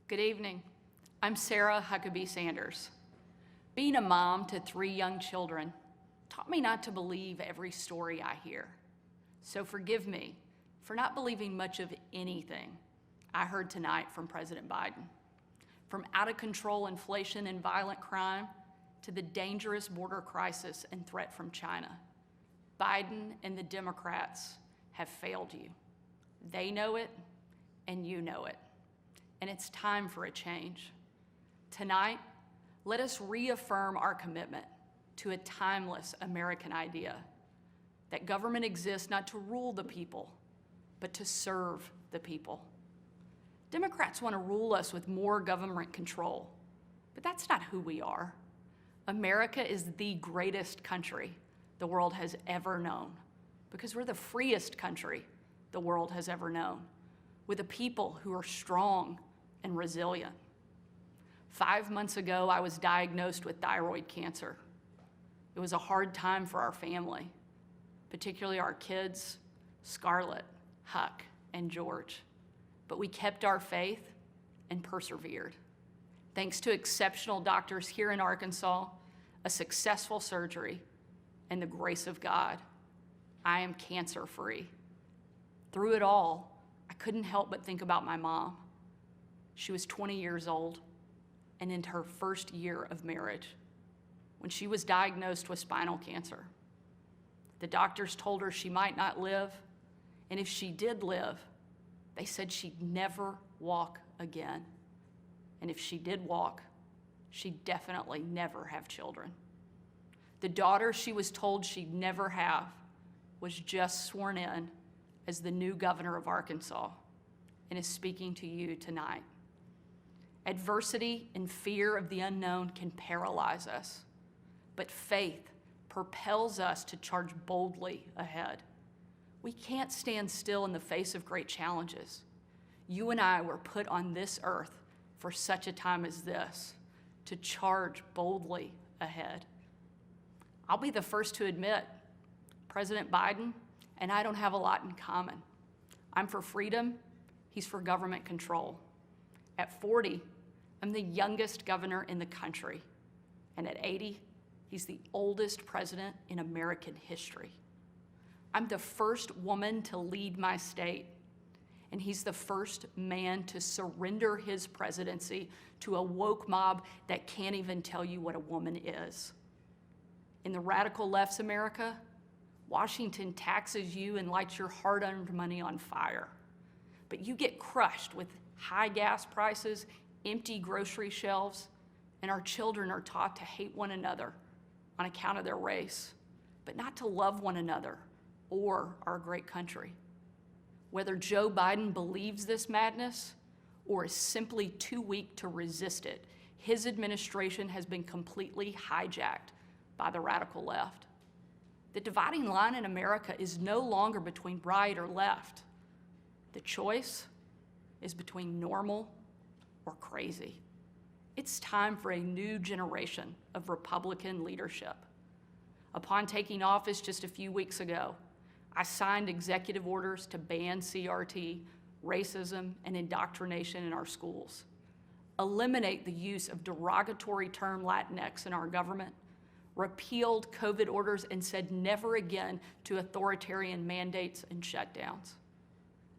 Good evening. I'm Sarah Huckabee Sanders. Being a mom to 3 young children taught me not to believe every story I hear. So forgive me for not believing much of anything I heard tonight from President Biden. From out-of-control inflation and violent crime to the dangerous border crisis and threat from China, Biden and the Democrats have failed you. They know it, and you know it. And it's time for a change. Tonight, let us reaffirm our commitment to a timeless American idea that government exists not to rule the people, but to serve the people. Democrats want to rule us with more government control, but that's not who we are. America is the greatest country the world has ever known because we're the freest country the world has ever known, with a people who are strong and resilient. 5 months ago, I was diagnosed with thyroid cancer. It was a hard time for our family, particularly our kids, Scarlett, Huck, and George. But we kept our faith and persevered. Thanks to exceptional doctors here in Arkansas, a successful surgery, and the grace of God, I am cancer-free. Through it all, I couldn't help but think about my mom. She was 20 years old and in her first year of marriage when she was diagnosed with spinal cancer. The doctors told her she might not live, and if she did live, they said she'd never walk again. And if she did walk, she'd definitely never have children. The daughter she was told she'd never have was just sworn in as the new governor of Arkansas and is speaking to you tonight. Adversity and fear of the unknown can paralyze us, but faith propels us to charge boldly ahead. We can't stand still in the face of great challenges. You and I were put on this earth for such a time as this, to charge boldly ahead. I'll be the first to admit, President Biden and I don't have a lot in common. I'm for freedom, he's for government control. At 40, I'm the youngest governor in the country, and at 80, he's the oldest president in American history. I'm the first woman to lead my state, and he's the first man to surrender his presidency to a woke mob that can't even tell you what a woman is. In the radical left's America, Washington taxes you and lights your hard-earned money on fire, but you get crushed with high gas prices, empty grocery shelves, and our children are taught to hate one another on account of their race, but not to love one another or our great country. Whether Joe Biden believes this madness or is simply too weak to resist it, his administration has been completely hijacked by the radical left. The dividing line in America is no longer between right or left. The choice is between normal or crazy. It's time for a new generation of Republican leadership. Upon taking office just a few weeks ago, I signed executive orders to ban CRT, racism, and indoctrination in our schools, eliminate the use of derogatory term Latinx in our government, repealed COVID orders, and said never again to authoritarian mandates and shutdowns.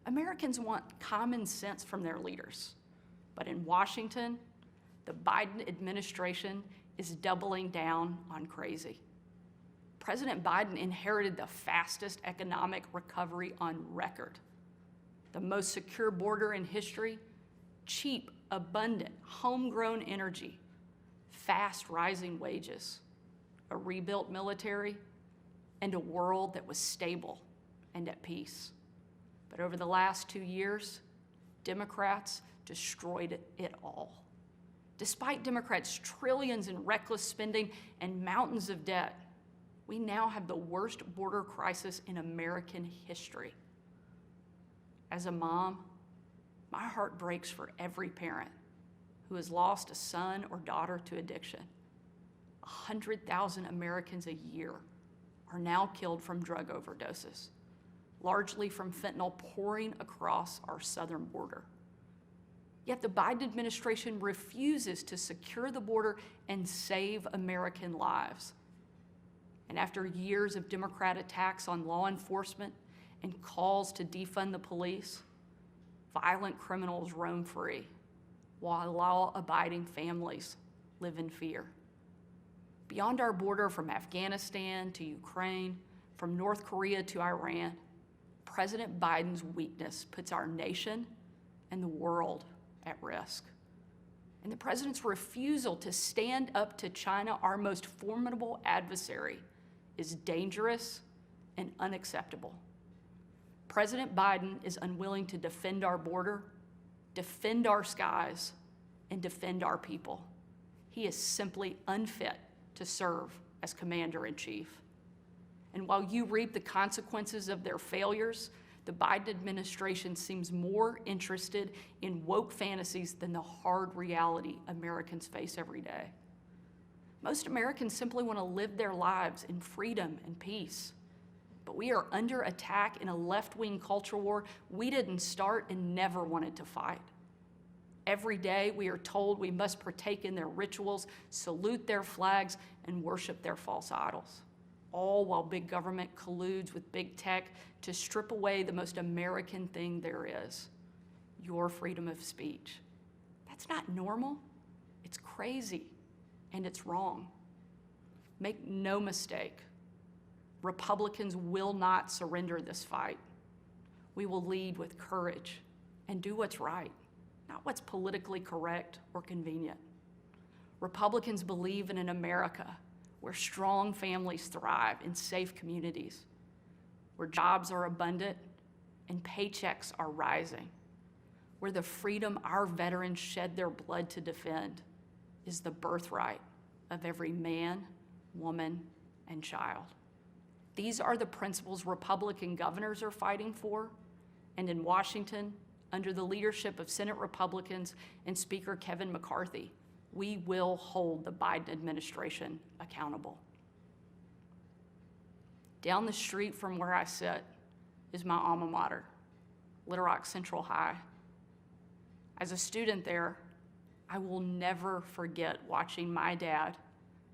Americans want common sense from their leaders. But in Washington, the Biden administration is doubling down on crazy. President Biden inherited the fastest economic recovery on record, the most secure border in history, cheap, abundant, homegrown energy, fast rising wages, a rebuilt military, and a world that was stable and at peace. But over the last 2 years, Democrats destroyed it all. Despite Democrats' trillions in reckless spending and mountains of debt, we now have the worst border crisis in American history. As a mom, my heart breaks for every parent who has lost a son or daughter to addiction. 100,000 Americans a year are now killed from drug overdoses, largely from fentanyl pouring across our southern border. Yet the Biden administration refuses to secure the border and save American lives. And after years of Democrat attacks on law enforcement and calls to defund the police, violent criminals roam free, while law-abiding families live in fear. Beyond our border, from Afghanistan to Ukraine, from North Korea to Iran, President Biden's weakness puts our nation and the world at risk. And the president's refusal to stand up to China, our most formidable adversary, is dangerous and unacceptable. President Biden is unwilling to defend our border, defend our skies, and defend our people. He is simply unfit to serve as commander-in-chief. And while you reap the consequences of their failures, the Biden administration seems more interested in woke fantasies than the hard reality Americans face every day. Most Americans simply want to live their lives in freedom and peace. But we are under attack in a left-wing culture war we didn't start and never wanted to fight. Every day we are told we must partake in their rituals, salute their flags, and worship their false idols, all while big government colludes with big tech to strip away the most American thing there is, your freedom of speech. That's not normal. It's crazy, and it's wrong. Make no mistake, Republicans will not surrender this fight. We will lead with courage and do what's right, not what's politically correct or convenient. Republicans believe in an America where strong families thrive in safe communities, where jobs are abundant and paychecks are rising, where the freedom our veterans shed their blood to defend is the birthright of every man, woman, and child. These are the principles Republican governors are fighting for, and in Washington, under the leadership of Senate Republicans and Speaker Kevin McCarthy, we will hold the Biden administration accountable. Down the street from where I sit is my alma mater, Little Rock Central High. As a student there, I will never forget watching my dad,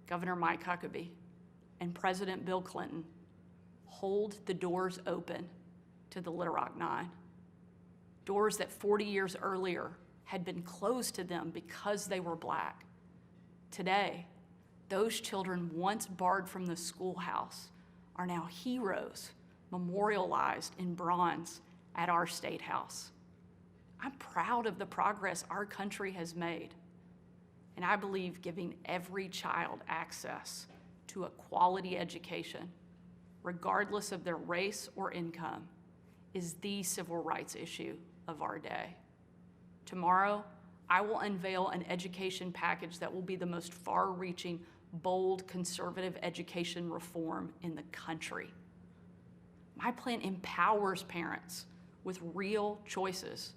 Governor Mike Huckabee, and President Bill Clinton hold the doors open to the Little Rock Nine. Doors that 40 years earlier had been closed to them because they were Black. Today, those children once barred from the schoolhouse are now heroes memorialized in bronze at our State House. I'm proud of the progress our country has made, and I believe giving every child access to a quality education, regardless of their race or income, is the civil rights issue of our day. Tomorrow, I will unveil an education package that will be the most far-reaching, bold, conservative education reform in the country. My plan empowers parents with real choices,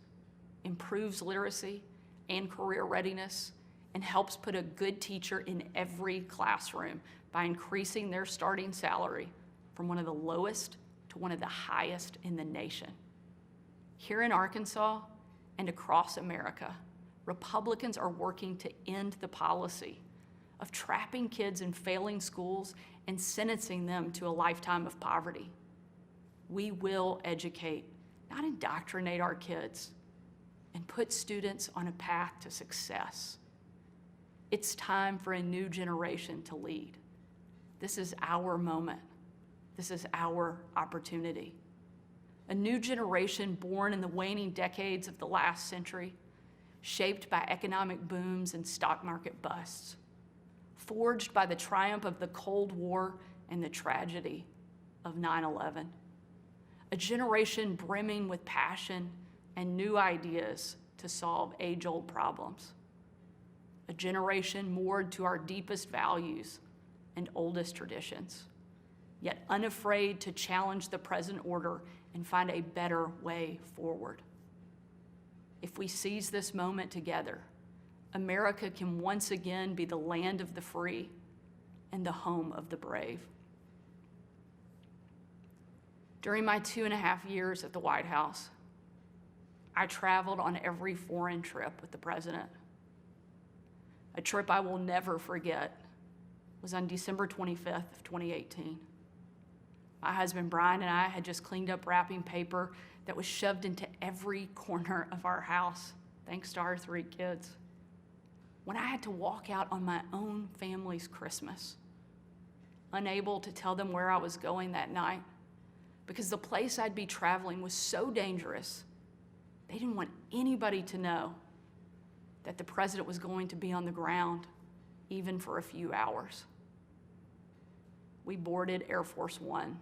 improves literacy and career readiness, and helps put a good teacher in every classroom by increasing their starting salary from one of the lowest to one of the highest in the nation. Here in Arkansas and across America, Republicans are working to end the policy of trapping kids in failing schools and sentencing them to a lifetime of poverty. We will educate, not indoctrinate our kids, and put students on a path to success. It's time for a new generation to lead. This is our moment. This is our opportunity. A new generation born in the waning decades of the last century, shaped by economic booms and stock market busts, forged by the triumph of the Cold War and the tragedy of 9/11. A generation brimming with passion and new ideas to solve age-old problems. A generation moored to our deepest values and oldest traditions, yet unafraid to challenge the present order and find a better way forward. If we seize this moment together, America can once again be the land of the free and the home of the brave. During my 2.5 years at the White House, I traveled on every foreign trip with the president. A trip I will never forget was on December 25th of 2018. My husband Brian and I had just cleaned up wrapping paper that was shoved into every corner of our house, thanks to our 3 kids. When I had to walk out on my own family's Christmas, unable to tell them where I was going that night, because the place I'd be traveling was so dangerous, they didn't want anybody to know that the president was going to be on the ground, even for a few hours. We boarded Air Force One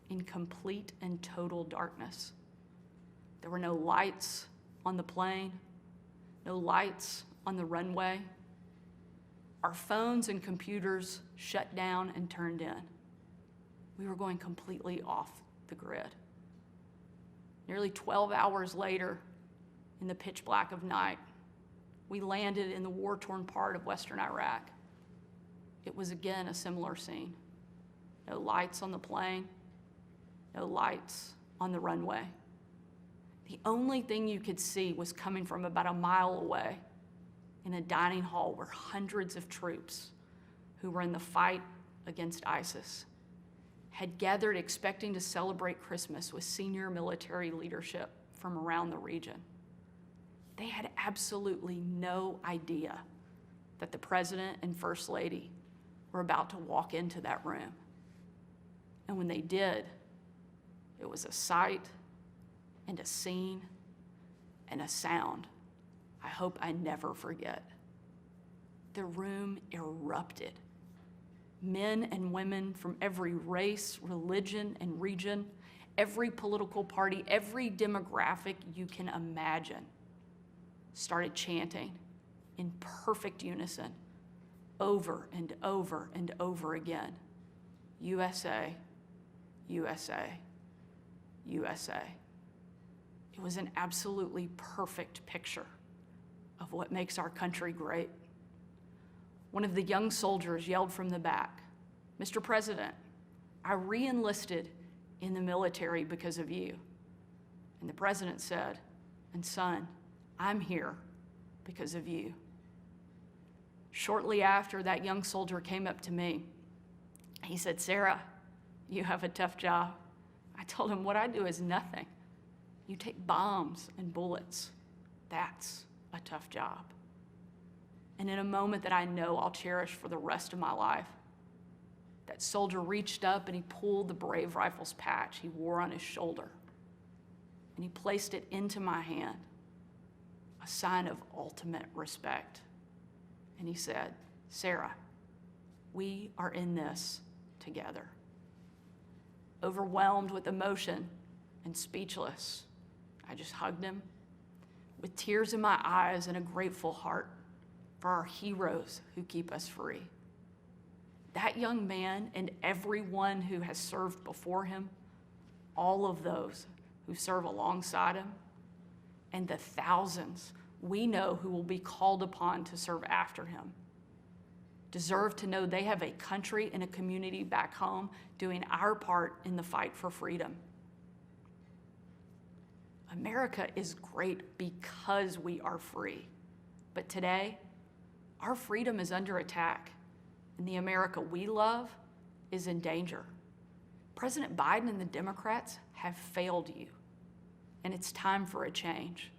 in complete and total darkness. There were no lights on the plane, no lights on the runway. Our phones and computers shut down and turned in. We were going completely off the grid. Nearly 12 hours later, in the pitch black of night, we landed in the war-torn part of Western Iraq. It was again a similar scene. No lights on the plane, no lights on the runway. The only thing you could see was coming from about a mile away in a dining hall where hundreds of troops who were in the fight against ISIS had gathered expecting to celebrate Christmas with senior military leadership from around the region. They had absolutely no idea that the president and first lady were about to walk into that room. And when they did, it was a sight and a scene and a sound I hope I never forget. The room erupted. Men and women from every race, religion, and region, every political party, every demographic you can imagine, started chanting in perfect unison over and over and over again, USA, USA, USA. It was an absolutely perfect picture of what makes our country great. One of the young soldiers yelled from the back, "Mr. President, I re-enlisted in the military because of you." And the president said, "And son, I'm here because of you." Shortly after, that young soldier came up to me. He said, "Sarah, you have a tough job." I told him, "What I do is nothing. You take bombs and bullets. That's a tough job." And in a moment that I know I'll cherish for the rest of my life, that soldier reached up and he pulled the Brave Rifles patch he wore on his shoulder, and he placed it into my hand, a sign of ultimate respect. And he said, "Sarah, we are in this together." Overwhelmed with emotion and speechless, I just hugged him with tears in my eyes and a grateful heart for our heroes who keep us free. That young man and everyone who has served before him, all of those who serve alongside him, and the thousands we know who will be called upon to serve after him, deserve to know they have a country and a community back home doing our part in the fight for freedom. America is great because we are free. But today, our freedom is under attack, and the America we love is in danger. President Biden and the Democrats have failed you, and it's time for a change.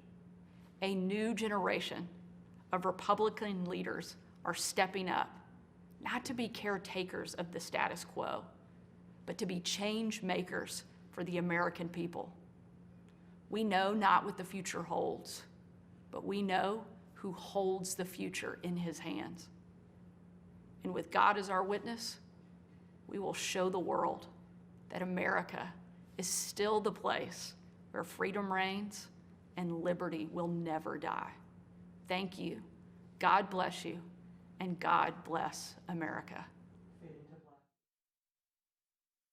A new generation of Republican leaders are stepping up, not to be caretakers of the status quo, but to be change makers for the American people. We know not what the future holds, but we know who holds the future in his hands. And with God as our witness, we will show the world that America is still the place where freedom reigns and liberty will never die. Thank you. God bless you, and God bless America.